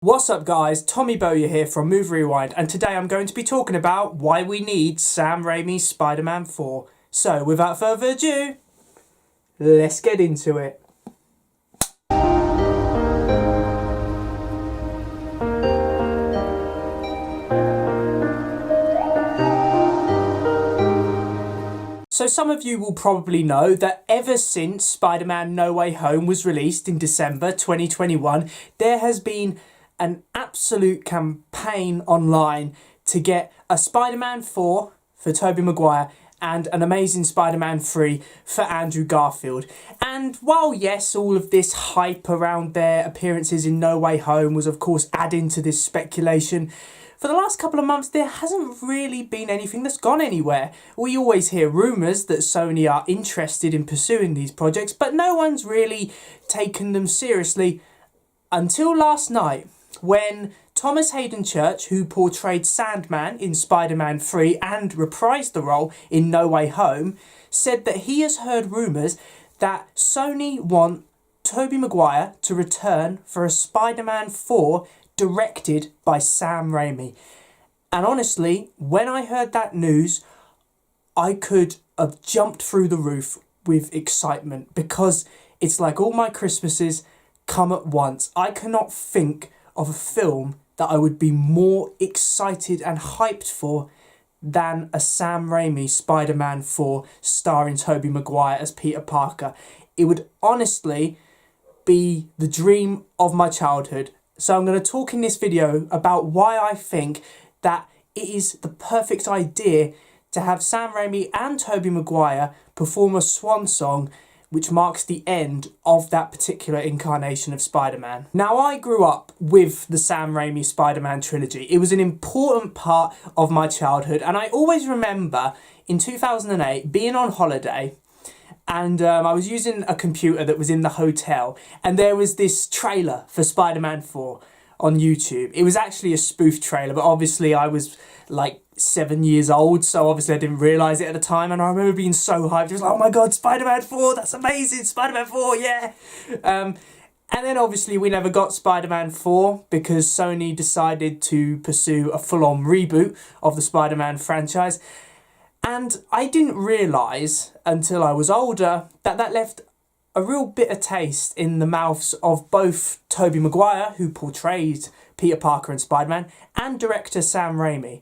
What's up guys, Tommy Bowyer here from Move Rewind, and today I'm going to be talking about why we need Sam Raimi's Spider-Man 4. So without further ado, let's get into it. So some of you will probably know that ever since Spider-Man No Way Home was released in December 2021, there has been an absolute campaign online to get a Spider-Man 4 for Tobey Maguire and an Amazing Spider-Man 3 for Andrew Garfield. And while yes, all of this hype around their appearances in No Way Home was of course adding to this speculation, for the last couple of months, there hasn't really been anything that's gone anywhere. We always hear rumours that Sony are interested in pursuing these projects, but no one's really taken them seriously until last night, when Thomas Haden Church, who portrayed Sandman in Spider-Man 3 and reprised the role in No Way Home, said that he has heard rumours that Sony want Tobey Maguire to return for a Spider-Man 4 directed by Sam Raimi. And honestly, when I heard that news, I could have jumped through the roof with excitement, because it's like all my Christmases come at once. I cannot think of a film that I would be more excited and hyped for than a Sam Raimi Spider-Man 4 starring Tobey Maguire as Peter Parker. It would honestly be the dream of my childhood. So I'm going to talk in this video about why I think that it is the perfect idea to have Sam Raimi and Tobey Maguire perform a swan song which marks the end of that particular incarnation of Spider-Man. Now, I grew up with the Sam Raimi Spider-Man Trilogy. It was an important part of my childhood, and I always remember in 2008 being on holiday, and I was using a computer that was in the hotel, and there was this trailer for Spider-Man 4 on YouTube. It was actually a spoof trailer, but obviously I was like 7 years old, so obviously I didn't realise it at the time, and I remember being so hyped. It was like, oh my god, Spider-Man 4, that's amazing, Spider-Man 4, yeah! And then obviously we never got Spider-Man 4 because Sony decided to pursue a full-on reboot of the Spider-Man franchise. And I didn't realise until I was older that that left a real bitter taste in the mouths of both Tobey Maguire, who portrayed Peter Parker and Spider-Man, and director Sam Raimi,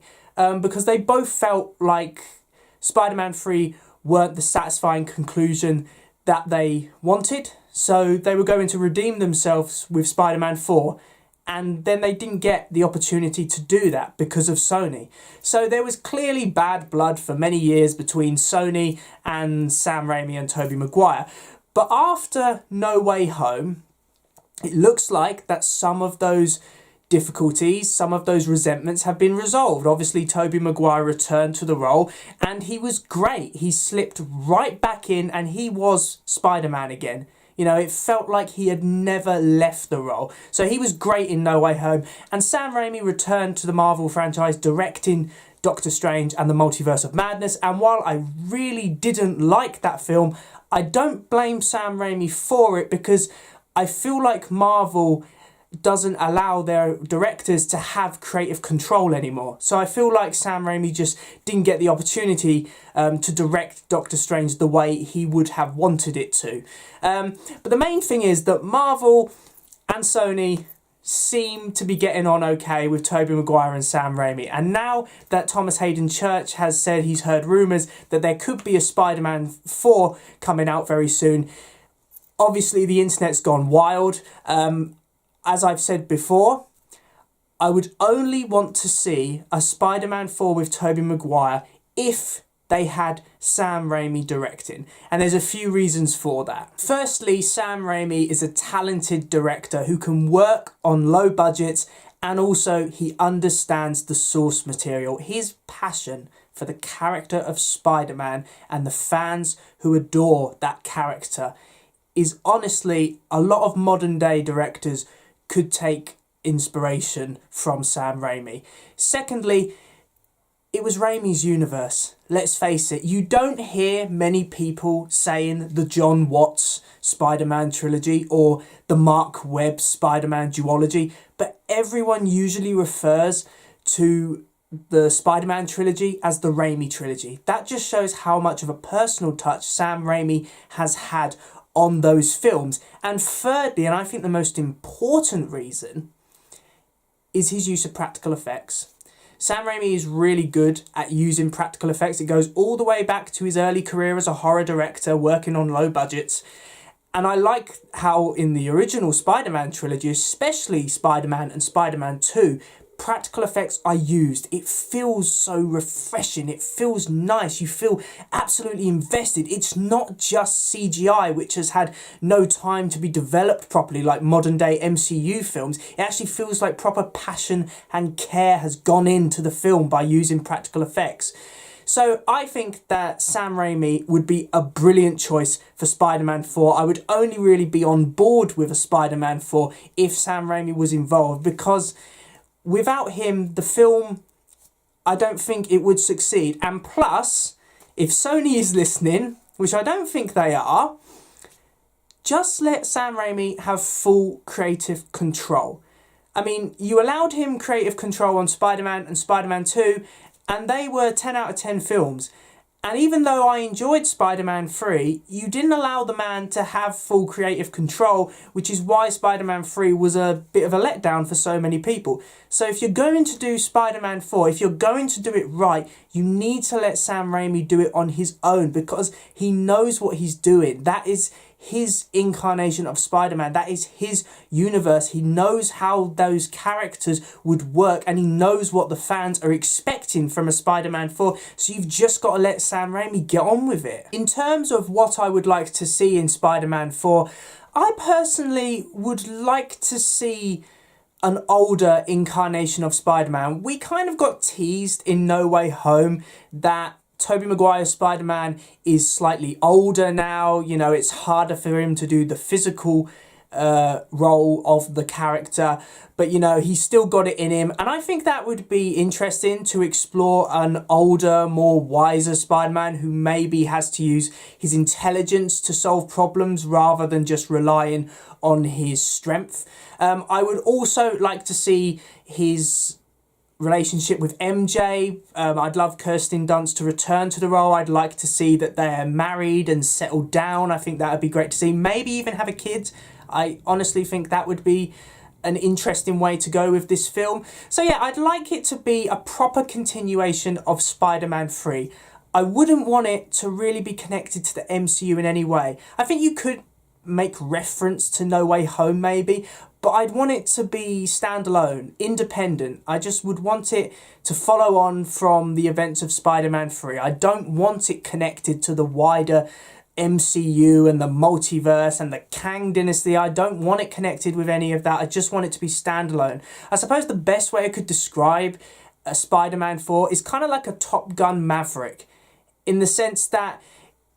because they both felt like Spider-Man 3 weren't the satisfying conclusion that they wanted, so they were going to redeem themselves with Spider-Man 4, and then they didn't get the opportunity to do that because of Sony. So there was clearly bad blood for many years between Sony and Sam Raimi and Tobey Maguire. But after No Way Home, it looks like that some of those difficulties, some of those resentments have been resolved. Obviously, Tobey Maguire returned to the role, and he was great. He slipped right back in, and he was Spider-Man again. You know, it felt like he had never left the role. So he was great in No Way Home. And Sam Raimi returned to the Marvel franchise directing Doctor Strange and the Multiverse of Madness. And while I really didn't like that film, I don't blame Sam Raimi for it, because I feel like Marvel doesn't allow their directors to have creative control anymore. So I feel like Sam Raimi just didn't get the opportunity to direct Doctor Strange the way he would have wanted it to. But the main thing is that Marvel and Sony seem to be getting on okay with Tobey Maguire and Sam Raimi. And now that Thomas Haden Church has said he's heard rumours that there could be a Spider-Man 4 coming out very soon, obviously the internet's gone wild. As I've said before, I would only want to see a Spider-Man 4 with Tobey Maguire if they had Sam Raimi directing. And there's a few reasons for that. Firstly, Sam Raimi is a talented director who can work on low budgets, and also he understands the source material. His passion for the character of Spider-Man and the fans who adore that character is honestly, a lot of modern day directors could take inspiration from Sam Raimi. Secondly, it was Raimi's universe. Let's face it, you don't hear many people saying the John Watts Spider-Man trilogy or the Mark Webb Spider-Man duology, but everyone usually refers to the Spider-Man trilogy as the Raimi trilogy. That just shows how much of a personal touch Sam Raimi has had on those films. And thirdly, and I think the most important reason, is his use of practical effects. Sam Raimi is really good at using practical effects. It goes all the way back to his early career as a horror director working on low budgets. And I like how in the original Spider-Man trilogy, especially Spider-Man and Spider-Man 2, practical effects are used. It feels so refreshing. It feels nice. You feel absolutely invested. It's not just CGI, which has had no time to be developed properly like modern day MCU films. It actually feels like proper passion and care has gone into the film by using practical effects. So I think that Sam Raimi would be a brilliant choice for Spider-Man 4. I would only really be on board with a Spider-Man 4 if Sam Raimi was involved, because without him, the film, I don't think it would succeed. And plus, if Sony is listening, which I don't think they are, just let Sam Raimi have full creative control. I mean, you allowed him creative control on Spider-Man and Spider-Man 2, and they were 10 out of 10 films. And even though I enjoyed Spider-Man 3, you didn't allow the man to have full creative control, which is why Spider-Man 3 was a bit of a letdown for so many people. So if you're going to do Spider-Man 4, if you're going to do it right, you need to let Sam Raimi do it on his own, because he knows what he's doing. That is his incarnation of Spider-Man. That is his universe. He knows how those characters would work, and he knows what the fans are expecting from a Spider-Man 4. So you've just got to let Sam Raimi get on with it. In terms of what I would like to see in Spider-Man 4, I personally would like to see an older incarnation of Spider-Man. We kind of got teased in No Way Home that Tobey Maguire's Spider-Man is slightly older now. You know, it's harder for him to do the physical role of the character, but you know, he's still got it in him. And I think that would be interesting to explore an older, more wiser Spider-Man who maybe has to use his intelligence to solve problems rather than just relying on his strength. I would also like to see his relationship with MJ. I'd love Kirsten Dunst to return to the role. I'd like to see that they're married and settled down. I think that would be great to see. Maybe even have a kid. I honestly think that would be an interesting way to go with this film. So yeah, I'd like it to be a proper continuation of Spider-Man 3. I wouldn't want it to really be connected to the MCU in any way. I think you could make reference to No Way Home maybe, but I'd want it to be standalone, independent. I just would want it to follow on from the events of Spider-Man 3. I don't want it connected to the wider MCU and the multiverse and the Kang dynasty. I don't want it connected with any of that. I just want it to be standalone. I suppose the best way I could describe a Spider-Man 4 is kind of like a Top Gun Maverick, in the sense that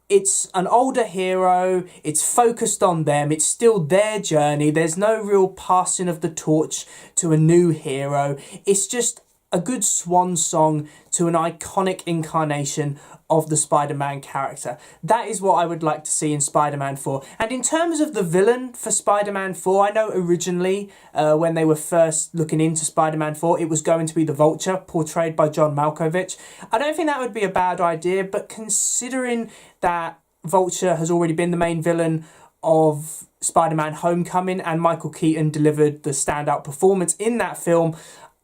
it's an older hero, it's focused on them, it's still their journey, there's no real passing of the torch to a new hero. It's just a good swan song to an iconic incarnation of the Spider-Man character. That is what I would like to see in Spider-Man 4. And in terms of the villain for Spider-Man 4, I know originally when they were first looking into Spider-Man 4, it was going to be the Vulture, portrayed by John Malkovich. I don't think that would be a bad idea, but considering that Vulture has already been the main villain of Spider-Man Homecoming and Michael Keaton delivered the standout performance in that film,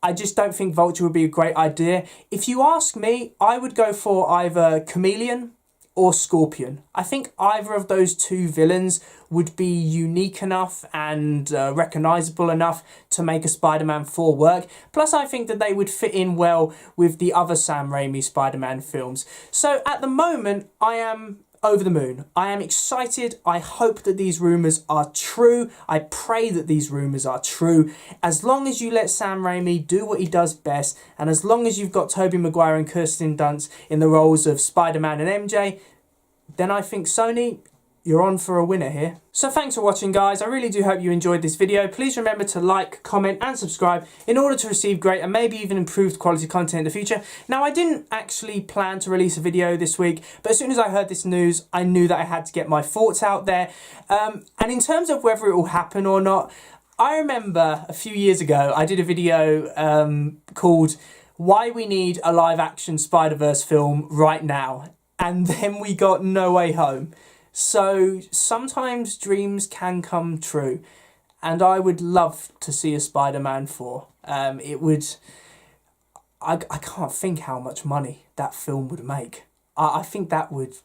I just don't think Vulture would be a great idea. If you ask me, I would go for either Chameleon or Scorpion. I think either of those two villains would be unique enough and recognisable enough to make a Spider-Man 4 work. Plus, I think that they would fit in well with the other Sam Raimi Spider-Man films. So at the moment, I am over the moon. I am excited. I hope that these rumours are true. I pray that these rumours are true. As long as you let Sam Raimi do what he does best, and as long as you've got Tobey Maguire and Kirsten Dunst in the roles of Spider-Man and MJ, then I think Sony, you're on for a winner here. So thanks for watching, guys. I really do hope you enjoyed this video. Please remember to like, comment and subscribe in order to receive great and maybe even improved quality content in the future. Now, I didn't actually plan to release a video this week, but as soon as I heard this news, I knew that I had to get my thoughts out there. And in terms of whether it will happen or not, I remember a few years ago I did a video called Why We Need a Live Action Spider-Verse Film Right Now, and then we got No Way Home. So sometimes dreams can come true, and I would love to see a Spider-Man 4. It would... I can't think how much money that film would make. I think that would...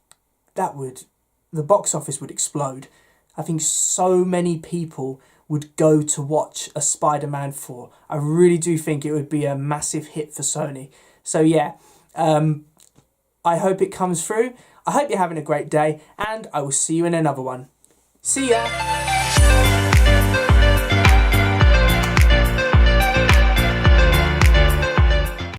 The box office would explode. I think so many people would go to watch a Spider-Man 4. I really do think it would be a massive hit for Sony. So yeah, I hope it comes through. I hope you're having a great day, and I will see you in another one. See ya!